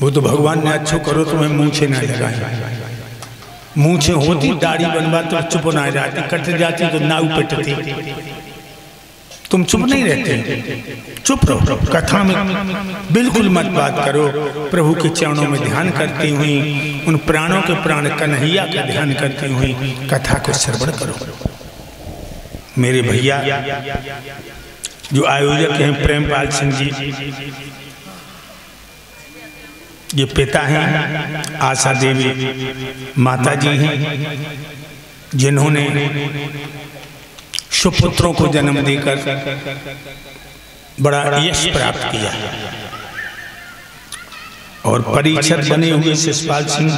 वो तो भगवान ने अच्छो करो तुम्हें मूछे ना लगाए। मूछे होती दाढ़ी बनवा तो चुप ना जाती, कट जाती तो नाव पिटती। तुम चुप नहीं रहते, चुप रहो। कथा में बिल्कुल मत बात करो। प्रभु के चरणों में ध्यान करती हुई, उन प्राणों के प्राण कन्हैया का ध्यान करती हुई कथा को श्रवण करो। मेरे भैया जो आयोजक हैं प्रेमपाल सिंह जी, ये पिता हैं आशा देवी माता जी हैं, जिन्होंने सुपुत्रों को जन्म देकर बड़ा यश प्राप्त किया। और परीक्षक बने हुए शिषपाल सिंह,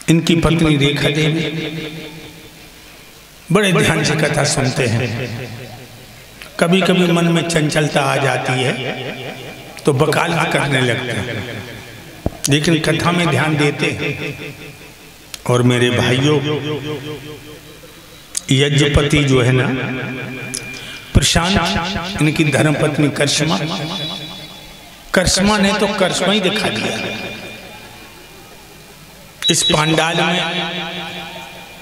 इनकी पत्नी रेखा देवी बड़े ध्यान से कथा सुनते हैं। कभी कभी मन में चंचलता आ जाती है तो वकालत करने लगते हैं, लेकिन कथा में ध्यान देते हैं। और मेरे भाइयों, यज्ञपति जो है ना प्रशांत, इनकी धर्मपत्नी करिश्मा, करिश्मा ने तो करिश्मा ही दिखा दिया। इस पांडाल में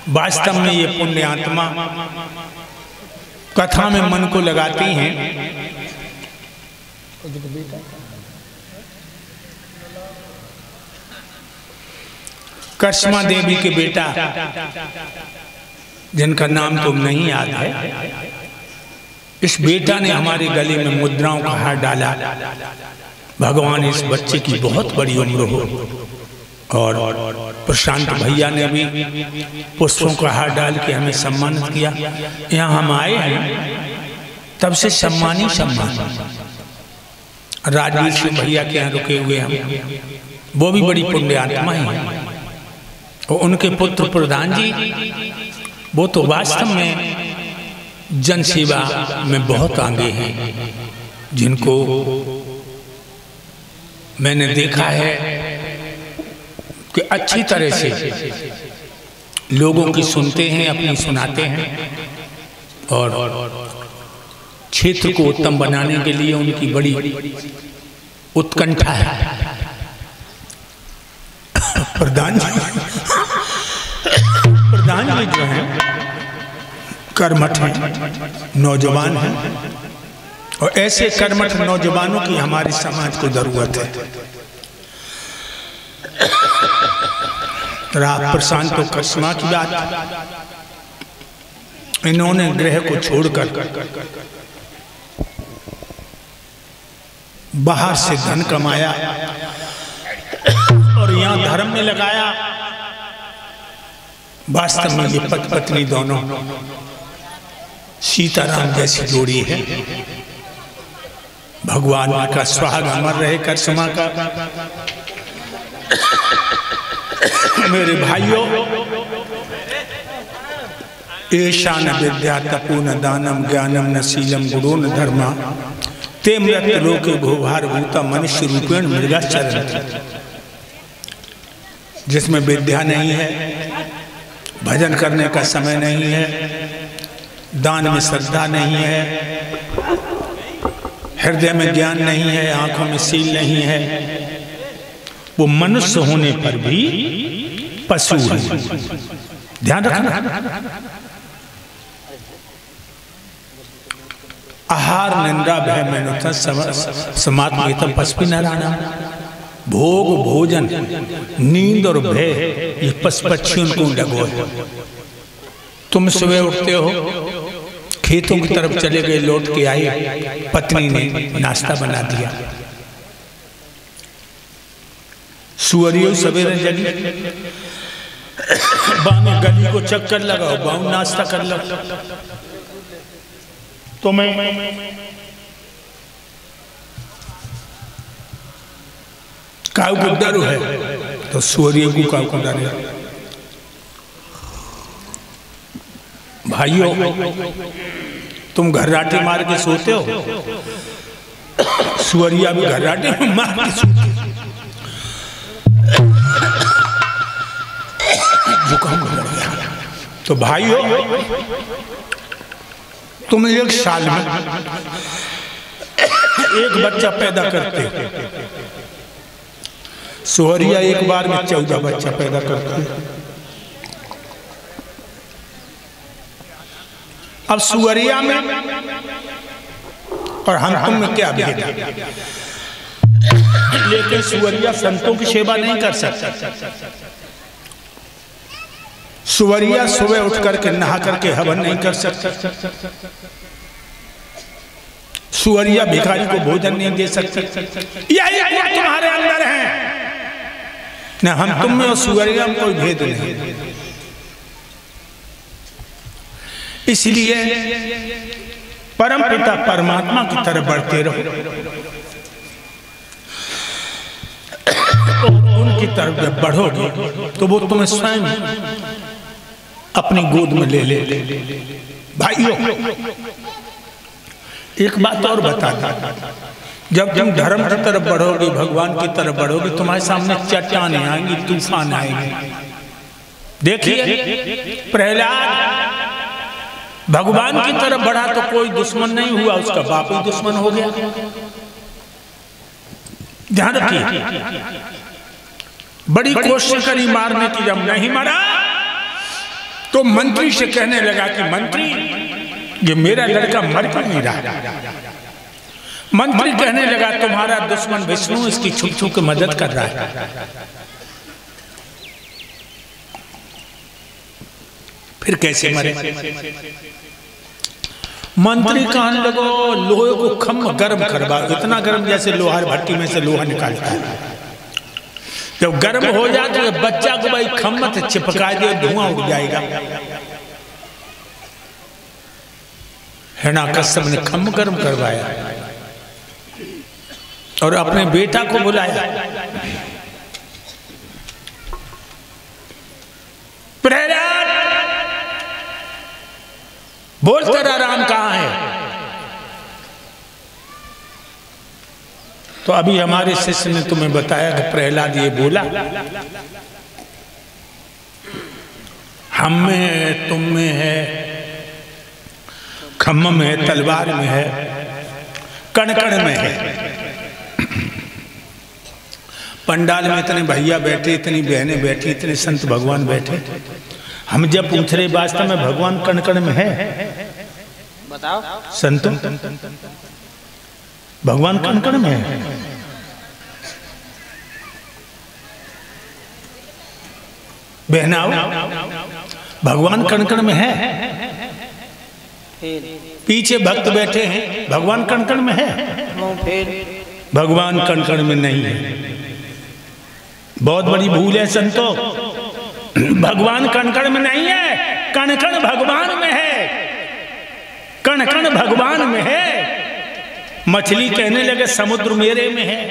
वास्तव में ये पुण्य आत्मा कथा में मन को लगाती हैं। करिश्मा देवी के बेटा, जिनका नाम तो नहीं याद है, इस बेटा ने हमारे गले में मुद्राओं का हार डाला। भगवान इस बच्चे की बहुत बड़ी उम्र हो। और प्रशांत भैया ने भी पुष्पों का हार डाल के हमें सम्मानित किया। यहाँ हम आए हैं तब से सम्मान ही सम्मान। राजवीर सिंह भैया के यहाँ रुके हुए हम, वो भी बड़ी पुण्य आत्मा है। और उनके पुत्र प्रधान जी, वो तो वास्तव में जन सेवा में बहुत आगे हैं, जिनको मैंने देखा है कि अच्छी तरह से लोगों की सुनते हैं, अपनी सुनाते हैं। और क्षेत्र को उत्तम बनाने के लिए उनकी बड़ी उत्कंठा है। प्रधान जी जो हैं कर्मठ हैं, नौजवान हैं, और ऐसे कर्मठ नौजवानों की हमारे समाज को जरूरत है। प्रशांत तो करिश्मा की बात, इन्होंने गृह को छोड़कर बाहर से धन कमाया और यहाँ धर्म में लगाया। वास्तव में ये पति पत्नी दोनों सीताराम जैसी जोड़ी है। भगवान का सुहाग अमर रहे करिश्मा का। मेरे भाइयों, ऐशा न विद्या तपो न दानम ज्ञानम न शीलम गुणो न धर्मा ते मृत लोके भूभार भूता मनुष्य रूपेण मृगाचरण। जिसमें विद्या नहीं है, भजन करने का समय नहीं है, दान में श्रद्धा नहीं है, हृदय में ज्ञान नहीं है, आंखों में शील नहीं है, वो मनुष्य होने पर भी पशु है। ध्यान रखना। आहार निंदा भय मैनुता समात्म पशु नारायण। भोग भोजन नींद और भय, ये पक्षियों को डगो है। तुम सुबह उठते हो, खेतों की तरफ चले गए, लौट के आए, पत्नी ने नाश्ता बना दिया। सुअरियों सवेरे जगी, बामे गली को चक्कर लगाओ, बाऊ नाश्ता कर लो। तो मैं काऊ को डर है, तो सुअरियों को काऊ को डर है। भाइयों, तुम घर्राटे मार के सोते हो, सुअरिया भी घर्राटे मार के सोते। जुकाम हो गया। तो भाइयों, तुम एक साल में एक बच्चा पैदा करते हो, सुअरिया एक बार में 14 बच्चा पैदा करती है। अब सुअरिया में और हम तुम में क्या भेद है? लेकिन सुअरिया संतों की सेवा नहीं कर सकता। सुअरिया सुबह उठ करके नहा करके हवन नहीं कर सकता। सुअरिया भिखारी को भोजन नहीं दे सकती। यही गुण तुम्हारे अंदर है न, हम तुम में और सुअरिया में कोई भेद नहीं। इसलिए परमपिता परमात्मा की तरफ बढ़ते रहो, उनकी तरफ जब बढ़ोगे तो वो तुम्हें स्वयं अपनी गोद में ले ले। भाइयों, एक बात और बताता, जब तुम धर्म की तरफ बढ़ोगे, भगवान की तरफ बढ़ोगे, तुम्हारे सामने चट्टानें आएंगी, तूफान आएंगे। देखिए प्रहलाद भगवान की तरफ बढ़ा तो कोई दुश्मन नहीं हुआ, उसका बाप ही दुश्मन हो गया। ध्यान रखिए, बड़ी कोशिश करी मारने की, जब नहीं मरा तो मंत्री से कहने लगा कि मंत्री ये मेरा लड़का मर क्यों नहीं रहा। मंत्री कहने लगा तुम्हारा दुश्मन विष्णु इसकी छुप छुप के मदद कर रहा है। फिर कैसे मरे? मंत्री कहने लगो लोहे को खम गर्म करवा, इतना गर्म जैसे लोहार भट्टी में से लोहा निकालता है। जब गर्म हो जाए तो बच्चा को भाई खम मत चिपका दे, धुआं उड़ जाएगा। हिरण्यकश्यप ने खम गर्म करवाया और अपने बेटा को बुलाया। प्रहलाद बोल तेरा राम कहां है? तो अभी हमारे शिष्य ने तुम्हें बताया कि प्रहलाद ये बोला, हम में है, तुम में है, खम्म में है, तलवार में है, कण कण में है। पंडाल में इतने भैया बैठे, इतनी बहनें बैठी, इतने संत भगवान बैठे, हम जब पूछ रहे वास्तव में भगवान कण कण में है? बताओ संतों, भगवान कण कण में है? बहनाओ, भगवान कण कण में है? पीछे भक्त बैठे हैं, भगवान कण कण में है? भगवान कण कण में नहीं है। बहुत बड़ी भूल है संतों, भगवान कण कण में नहीं है, कण कण भगवान में है, कण कण भगवान में है। मछली कहने लगे समुद्र मेरे में है,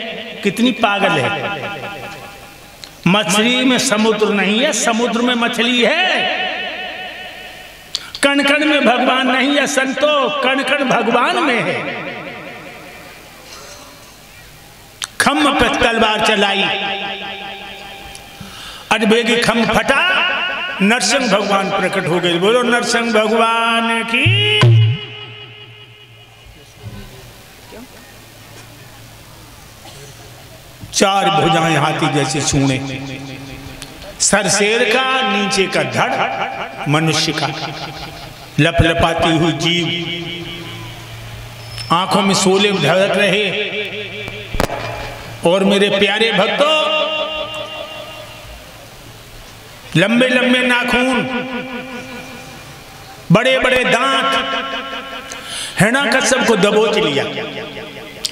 कितनी पागल है। मछली में समुद्र नहीं है, समुद्र में मछली है। कण कण में भगवान नहीं है संतो, कण कण भगवान में है। खम्म पे तलवार चलाई, अजबेगी खम्म फटा, नरसिंह भगवान प्रकट हो गए। बोलो नरसिंह भगवान की। चार भुजाएं हाथी जैसे सूंडे, सर शेर का, नीचे का धड़ मनुष्य का, लपलपाती हुई जीव, आंखों में शोले धड़क रहे। और मेरे प्यारे भक्तों, लंबे लंबे नाखून, बड़े बड़े दांत, हिरण्यकश्यप को दबोच लिया।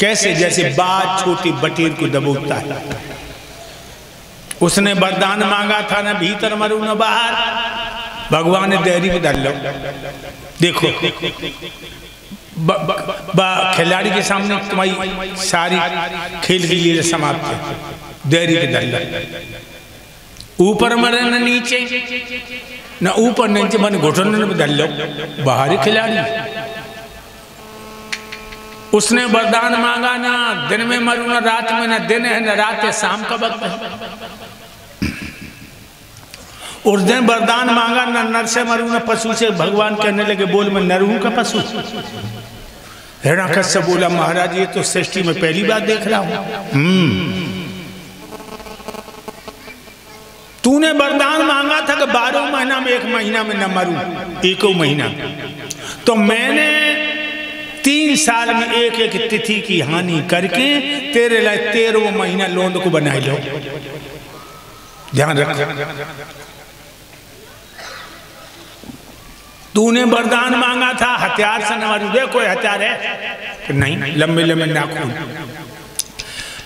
कैसे? जैसे बाज छोटी बटेर को दबोचता है। उसने वरदान मांगा था, न भीतर मरू न बाहर। भगवान ने देहरी में डाल लो। देखो खिलाड़ी के सामने तुम्हारी सारी खेल की लीला समाप्त है। देहरी में डाल लो। ऊपर मरे न नीचे, न ऊपर नीचे मन घुटन में डाल लो। बाहरी खिलाड़ी। उसने वरदान मांगा, ना दिन में मरू ना रात में, ना दिन है ना रात है, शाम का वक्त है। उसने वरदान मांगा, ना नर से मरू ना पशु से। भगवान कहने लगे बोल मैं नर हूं का पशु? हिरण्यकश्यप बोला महाराज ये तो सृष्टि में पहली बार देख रहा हूं। तूने वरदान मांगा था कि 12 महीना में 1 महीना में न मरूं, 1 महीना, तो मैंने 3 साल में एक तिथि की हानि करके तेरे लिए 13वां महीना लोंड को बना लो। ध्यान रख, तूने वरदान मांगा था हथियार से न मारू। देखो हथियार है नहीं, लंबे लंबे नाखून,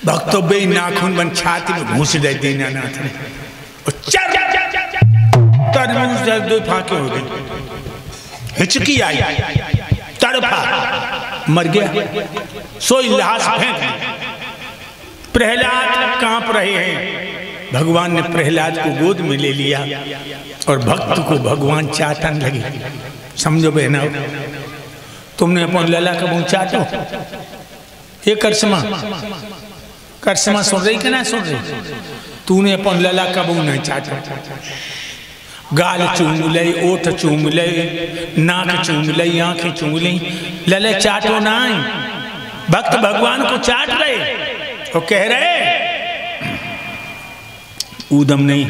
भक्तों बे नाखून बन छाती में घुस दे देना नाथ ने, तरबूज 2 फाके हो गई, हिचकी आई, तड़पा, मर गया, सोई लाश फेंक। प्रहलाद कांप रहे हैं, भगवान ने प्रहलाद को गोद में ले लिया और भक्त को भगवान चाटन लगे। समझो बहना, तुमने अपन लला का मुंह चाटो, ये करसमा सुन रही कि ना सुन रही? तूने अपन लला का मुंह नहीं चाटो, गाल चूम ले, ओठ चूम ले, नाक चूम ले, आंखें चूम ले, लले चाटो ना। भक्त भगवान को चाट रहे, वो कह रहे ऊदम नहीं,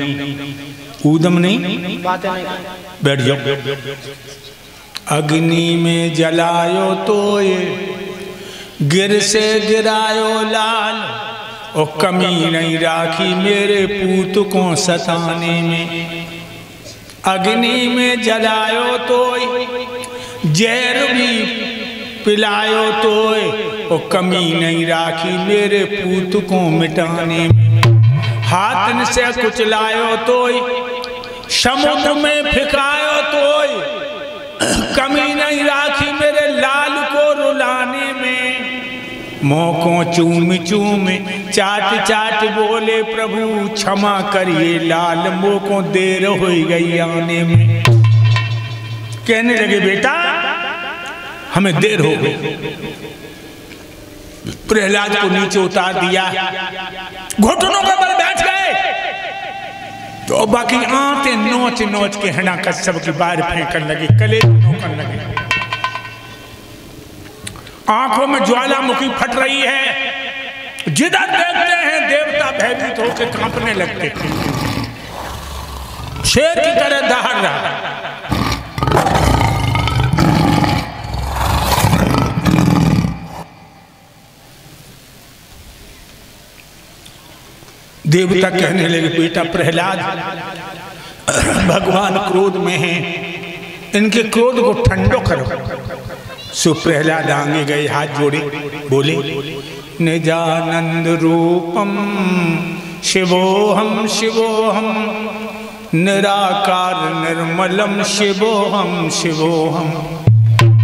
बैठ जाओ। अग्नि में जलायो तो ये गिर से गिरायो लाल, और कमी नहीं राखी मेरे पूत को सताने में। अग्नि में जलायो तो जहर भी पिलायो तो, और कमी नहीं राखी मेरे पूत को मिटाने में। हाथ से कुचलायो तो समुद्र में फेंकायो तो, कमी नहीं राखी मेरे लाल को रुलाने में। मोको चूम चूम चाट चाट बोले प्रभु क्षमा करिए लाल, मोको देर हो गई आने में। कहने लगे बेटा हमें देर हो गई। प्रहलाद को नीचे उतार दिया, घुटनों के बल बैठ गए, तो बाकी आंतें नोच नोच के हना कश्यप की बाहर फेंकने लगी, कलेज नोकने लगे। आंखों में ज्वालामुखी फट रही है, जिधर देखते हैं देवता भयभीत होकर कांपने लगते, शेर की तरह दहाड़ रहा। देवता कहने लगे बेटा प्रहलाद भगवान क्रोध में हैं, इनके क्रोध को ठंडो करो। सो प्रहलाद आगे गए, हाथ जोड़े, बोले निजानंद रूपम शिवोहम शिवोहम, निराकार निर्मलम शिवोहम शिवोहम।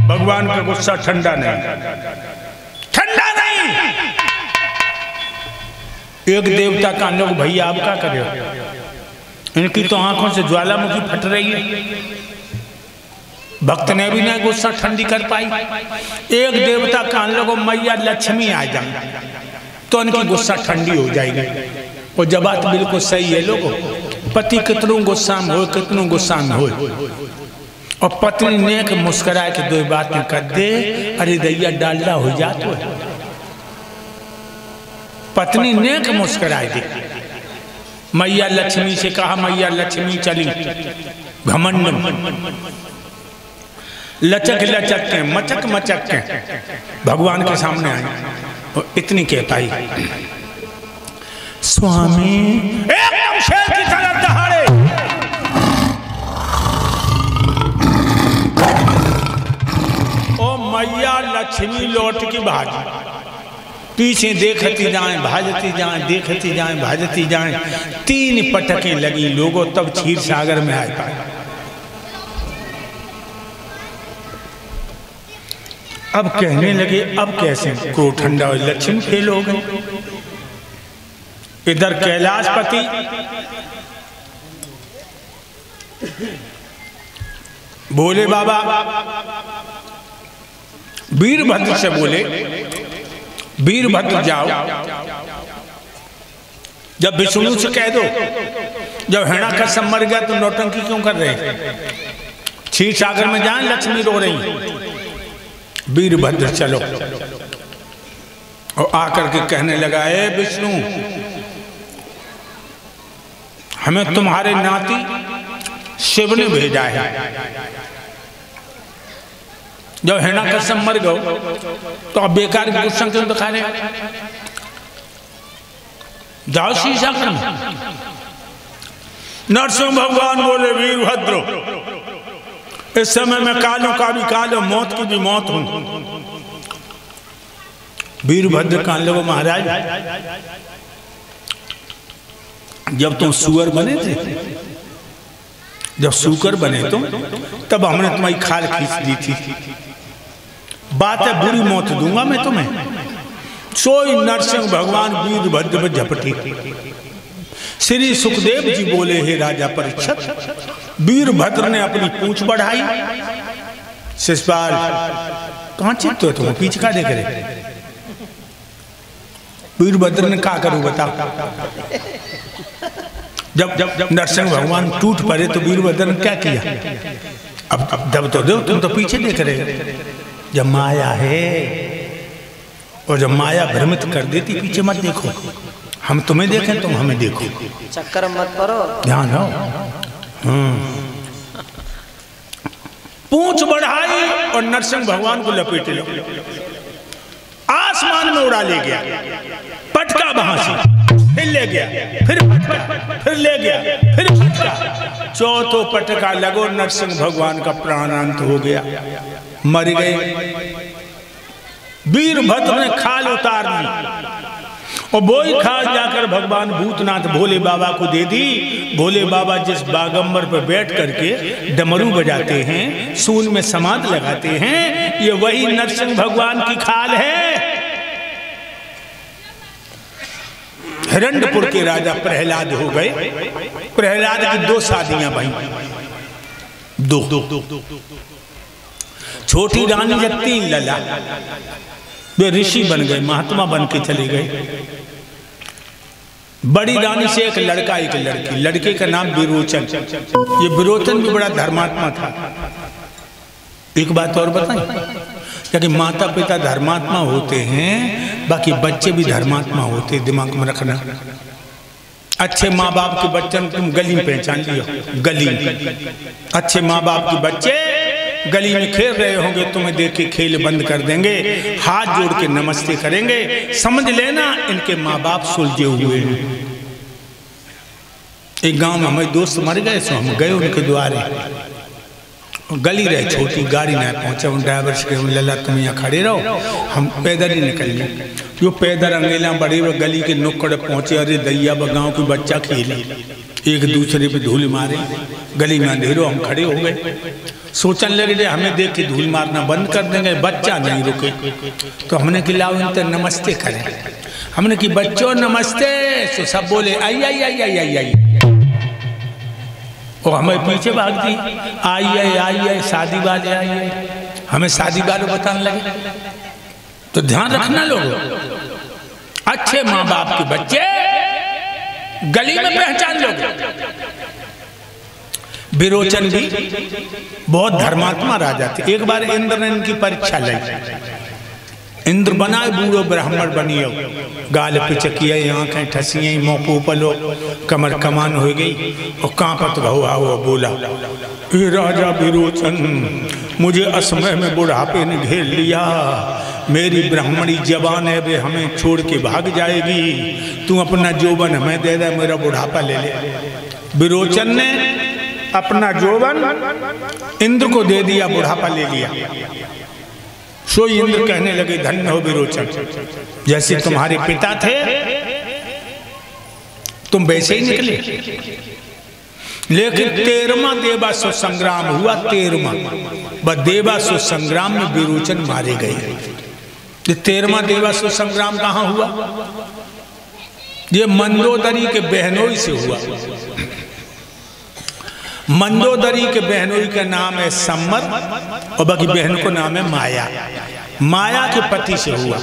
भगवान का गुस्सा ठंडा नहीं, ठंडा नहीं। एक देवता का लोग भैया आप क्या कर रहे हो? इनकी तो आंखों से ज्वालामुखी फट रही है। भक्त ने भी नहीं गुस्सा ठंडी कर पाई। एक देवता का लोगों मैया लक्ष्मी आ जाए तो इनकी गुस्सा ठंडी हो जाएगी। और जब बात बिल्कुल सही है लोगों, पति कितनों गुस्सा में हो, कितनों गुस्सा में हो, और पत्नी ने के मुस्कुरा के 2 बातें कर दे, अरे दैया डालडा हो जाता है। पत्नी नेक मुस्कुराई दी। मैया लक्ष्मी से कहा, मैया लक्ष्मी चली, घमंड लचक लचक के मचक मचक के भगवान के सामने आई और इतनी कह पाई, स्वामी एकदम शेर की तरह दहाड़े, ओ मैया लक्ष्मी लौट की भागी, पीछे देखती जाएं भाजती जाएं, देखती जाएं भाजती जाएं। 3 पटकें लगी लोगों, तब क्षीर सागर में आ पाए। अब कहने लगे अब कैसे क्रोध ठंडा हो, लक्ष्मी फेल हो गए। इधर कैलाशपति बोले बाबा, वीरभद्र से बोले वीरभद्र जाओ, जब विष्णु से कह दो, जब हिरण्याकश्यप मर गया तो नौटंकी क्यों कर रहे? क्षीर सागर में जाएं, लक्ष्मी रो रही। वीरभद्र चलो, और आकर के कहने लगा, ए विष्णु हमें तुम्हारे नाती शिव ने भेजा है। जब हिरण्यकश्यप मर गए तो अब बेकार की गुस्सा क्यों दिखा रहे? जाओ शीशा कर। नरसिंह भगवान बोले वीरभद्र, इस समय मैं कालों का भी काल और मौत की भी मौत हूं। वीरभद्र कान लगो महाराज, जब तुम सुअर बने थे, जब सूकर बने तुम, तब हमने तुम्हारी खाल खींच दी थी। बात है बुरी मौत दूंगा मैं तुम्हें। सोई नरसिंह भगवान वीरभद्र पर झपटी। श्री सुखदेव जी बोले, हे राजा परीक्षित, वीरभद्र ने अपनी पूंछ बढ़ाई। शिषपाल, कहां चित्त हो तुम? पीछे का देख रहे? वीरभद्र ने क्या करूं बताओ? जब नरसिंह भगवान टूट पड़े तो वीरभद्र ने क्या किया? अब जब तो दो, तुम तो पीछे देख रहे। जब माया है और जब माया भ्रमित कर देती, पीछे मत देखो। हम तुम्हें देखें, तुम हमें देखो। चक्कर मत करो, ध्यान हो। पूंछ बढ़ाई और नरसिंह भगवान को लपेटे लो, आसमान में उड़ा ले गया। पटका वहां से, फिर ले गया, फिर पटका, फिर ले गया, फिर पटका। चौथो पटका लगो, नरसिंह भगवान का प्राणांत हो गया, मर गए। वीरभद्र ने खाल उतार ली और वही खाल जाकर भगवान भूतनाथ भोले बाबा को दे दी। भोले बाबा जिस बागंबर पर बैठ करके डमरू बजाते हैं, सूल में समाध लगाते हैं, ये वही नरसिंह भगवान की खाल है। हिरण्यपुर के राजा प्रहलाद हो गए। प्रहलाद की 2 शादियां भाई, 2। छोटी रानी जब 3 लला, वे ऋषि बन गए, महात्मा बन के चले गए। बड़ी रानी से एक लड़का एक लड़की, लड़के का नाम विरोचन। ये विरोचन भी बड़ा धर्मात्मा था। एक बात और बताएं, क्योंकि माता पिता धर्मात्मा होते हैं, बाकी बच्चे भी धर्मात्मा होते हैं, दिमाग में रखना। अच्छे माँ बाप के बच्चों तुम गली में पहचान लियो, गली में अच्छे माँ बाप के बच्चे गली में खेल रहे होंगे, तुम्हें देख के खेल बंद कर देंगे, हाथ जोड़ के नमस्ते करेंगे, समझ लेना इनके माँ बाप सुलझे हुए हैं। एक गांव में हमारे दोस्त मर गए, सो हम गए उनके द्वारे। गली रहे छोटी, गाड़ी ना पहुंचे। उन ड्राइवर से लल्ला तुम यहाँ खड़े रहो, हम पैदल ही निकल लिए। जो पैदल अंगेला बड़े हुए गली के नुक्कड़ पहुंचे। अरे दैया गाँव की बच्चा खेले, एक दूसरे पे धूल मारे, गली में अंधेरों हम खड़े हो गए। सोचने लगे हमें देख के धूल मारना बंद कर देंगे, बच्चा नहीं रुके। तो हमने कि लाओ इनसे नमस्ते करें। हमने कि बच्चों नमस्ते, तो सब बोले आई आई आई आई आई आई। और हमें पीछे भाग दी, आई आई आई आई, शादी वाले आई आई। हमें शादी वाले बताने लगे। तो ध्यान रखना लोग, अच्छे माँ बाप के बच्चे गली में पहचान लोगे। विरोचन भी बहुत धर्मात्मा राजा थे। एक बार इंद्र ने इनकी परीक्षा ली। इंद्र बनाए बूढ़ो ब्राह्मण बनियो, गाल पिचकिया, आंखें ठसियाई, मोपो पलो, कमर कमान हो गई और कांपत हुआ बोला, हे राजा विरोचन, मुझे असमय में बुढ़ापे ने घेर लिया। मेरी ब्राह्मणी जवान है, वे हमें छोड़ के भाग जाएगी। तू अपना जोबन हमें दे दे, मेरा बुढ़ापा ले ले। विरोचन ने अपना जोबन इंद्र को दे दिया, बुढ़ापा ले लिया। सो इंद्र कहने लगे, धन्य हो विरोचन, जैसे तुम्हारे पिता थे तुम वैसे ही निकले। लेकिन 13वां देवासुर संग्राम हुआ। 13वां देवासुर संग्राम में विरोचन मारे गए। 13वां देवासुर संग्राम कहां हुआ? ये मंदोदरी के बहनोई से हुआ। मंदोदरी के बहनोई का नाम है सम्मत और बाकी बहन को नाम है माया। माया के पति से हुआ,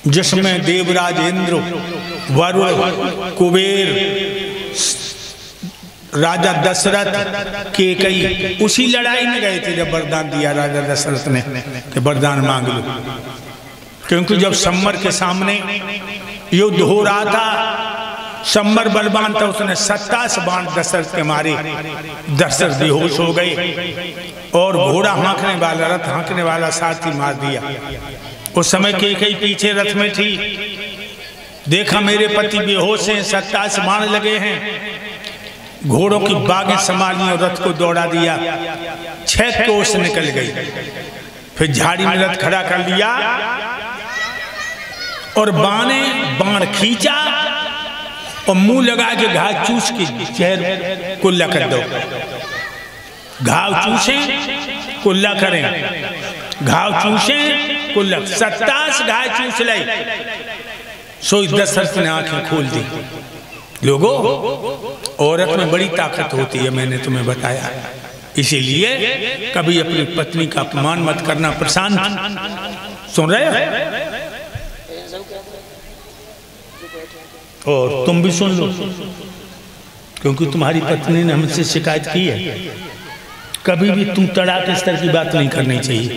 जिसमें देवराज इंद्र, वरुण, कुबेर, राजा दशरथ, केकई उसी लड़ाई में गए थे जब वरदान दिया राजा दशरथ ने कि वरदान मांग लो। क्योंकि जब सम्मर के सामने युद्ध हो रहा था संबर बलवान था, उसने 27 बाण दशरथ के मारे। दशरथ बेहोश हो गए और घोड़ा हाँकने वाला, रथ हाँकने वाला साथी मार दिया। उस समय कैकेयी पीछे रथ में थी, देखा मेरे पति बेहोश हैं, 27 बाण लगे हैं। घोड़ों की बागें संभाली और रथ को दौड़ा दिया। 6 कोस निकल गई। फिर झाड़ी में रथ खड़ा कर लिया और बाण खींचा और मुंह लगा के घाव चूस के जहर कुल्ला कर दो। घाव चूसे कुल्ला करें, घाव चूसे कुल्ला। 27 घाव चूस ले। सोई दशरथ ने आंखें खोल दी। लोगों, औरत में बड़ी ताकत होती है, मैंने तुम्हें बताया। इसीलिए कभी अपनी पत्नी का अपमान मत करना। प्रशांत, सुन रहे हो? और तुम भी सुन लो, क्योंकि तुम्हारी पत्नी ने हमसे शिकायत की है। कभी भी तुम तड़ाक इस तरह की बात नहीं करनी चाहिए।